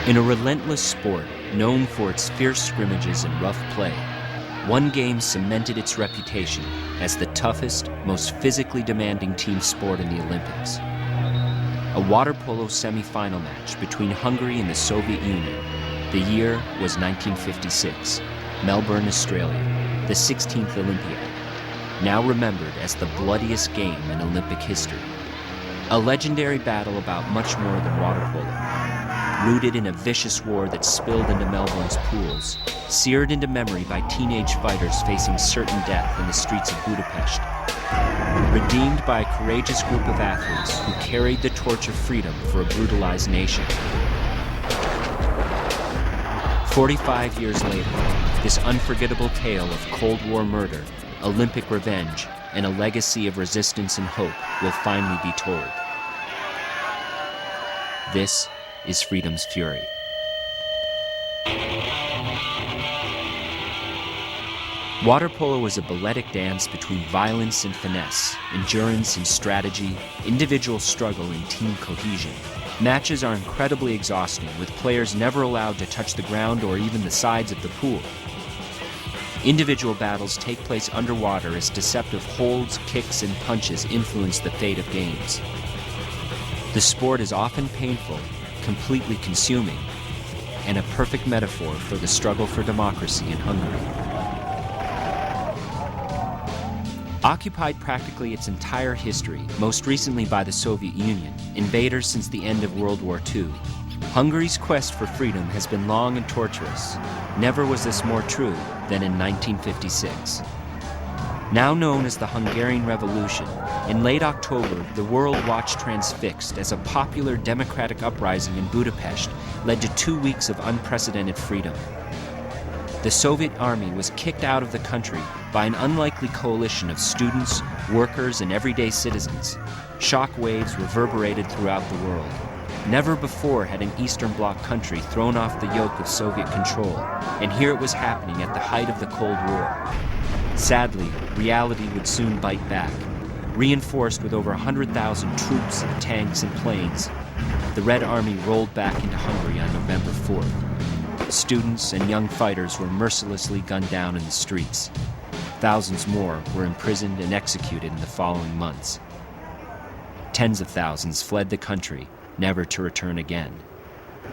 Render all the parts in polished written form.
In a relentless sport known for its fierce scrimmages and rough play, one game cemented its reputation as the toughest, most physically demanding team sport in the Olympics. A water polo semifinal match between Hungary and the Soviet Union. The year was 1956, Melbourne, Australia, the 16th Olympiad, now remembered as the bloodiest game in Olympic history. A legendary battle about much more than water polo, rooted in a vicious war that spilled into Melbourne's pools, seared into memory by teenage fighters facing certain death in the streets of Budapest, redeemed by a courageous group of athletes who carried the torch of freedom for a brutalized nation. 45 years later, this unforgettable tale of Cold War murder, Olympic revenge, and a legacy of resistance and hope will finally be told. This is freedom's fury. Water polo is a balletic dance between violence and finesse, endurance and strategy, individual struggle and team cohesion. Matches are incredibly exhausting, with players never allowed to touch the ground or even the sides of the pool. Individual battles take place underwater as deceptive holds, kicks, and punches influence the fate of games. The sport is often painful, completely consuming, and a perfect metaphor for the struggle for democracy in Hungary. Occupied practically its entire history, most recently by the Soviet Union, invaders since the end of World War II, Hungary's quest for freedom has been long and torturous. Never was this more true than in 1956. Now known as the Hungarian Revolution, in late October, the world watched transfixed as a popular democratic uprising in Budapest led to 2 weeks of unprecedented freedom. The Soviet army was kicked out of the country by an unlikely coalition of students, workers, and everyday citizens. Shock waves reverberated throughout the world. Never before had an Eastern Bloc country thrown off the yoke of Soviet control, and here it was happening at the height of the Cold War. Sadly, reality would soon bite back. Reinforced with over 100,000 troops, tanks, and planes, the Red Army rolled back into Hungary on November 4th. Students and young fighters were mercilessly gunned down in the streets. Thousands more were imprisoned and executed in the following months. Tens of thousands fled the country, never to return again.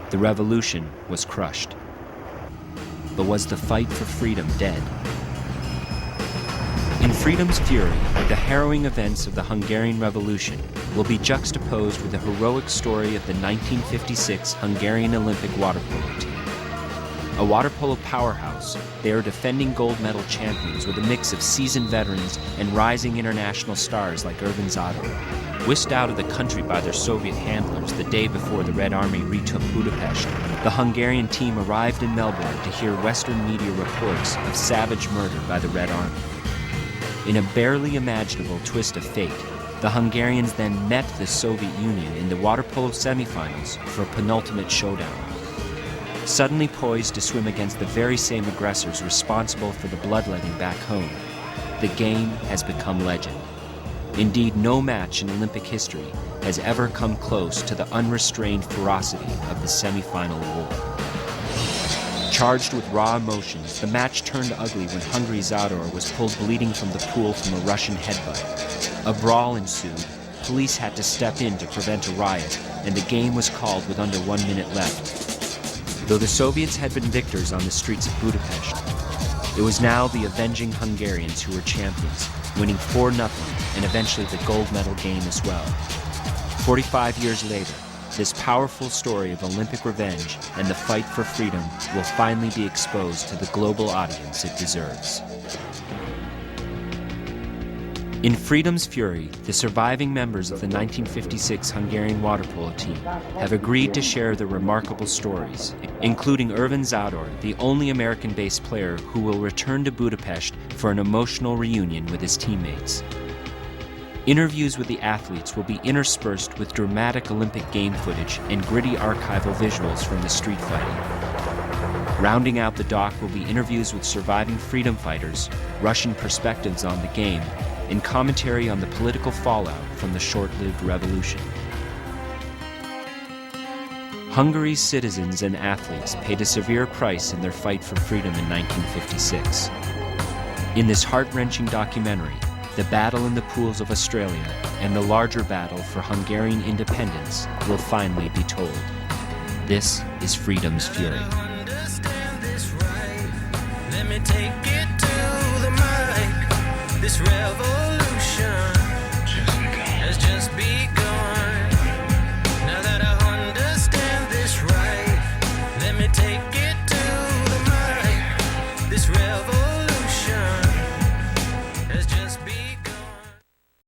The revolution was crushed. But was the fight for freedom dead? In Freedom's Fury, the harrowing events of the Hungarian Revolution will be juxtaposed with the heroic story of the 1956 Hungarian Olympic water polo team. A water polo powerhouse, they are defending gold medal champions with a mix of seasoned veterans and rising international stars like Ervin Zador. Whisked out of the country by their Soviet handlers the day before the Red Army retook Budapest, the Hungarian team arrived in Melbourne to hear Western media reports of savage murder by the Red Army. In a barely imaginable twist of fate, the Hungarians then met the Soviet Union in the water polo semifinals for a penultimate showdown. Suddenly poised to swim against the very same aggressors responsible for the bloodletting back home, the game has become legend. Indeed, no match in Olympic history has ever come close to the unrestrained ferocity of the semifinal war. Charged with raw emotions, the match turned ugly when Hungary Zador was pulled bleeding from the pool from a Russian headbutt. A brawl ensued. Police had to step in to prevent a riot, and the game was called with under 1 minute left. Though the Soviets had been victors on the streets of Budapest, it was now the avenging Hungarians who were champions, winning 4-0 and eventually the gold medal game as well. 45 years later, this powerful story of Olympic revenge and the fight for freedom will finally be exposed to the global audience it deserves. In Freedom's Fury, the surviving members of the 1956 Hungarian water polo team have agreed to share their remarkable stories, including Ervin Zador, the only American-based player who will return to Budapest for an emotional reunion with his teammates. Interviews with the athletes will be interspersed with dramatic Olympic game footage and gritty archival visuals from the street fighting. Rounding out the doc will be interviews with surviving freedom fighters, Russian perspectives on the game, and commentary on the political fallout from the short-lived revolution. Hungary's citizens and athletes paid a severe price in their fight for freedom in 1956. In this heart-wrenching documentary, the battle in the pools of Australia and the larger battle for Hungarian independence will finally be told. This is Freedom's Fury. Let me take it to the mic. This revolt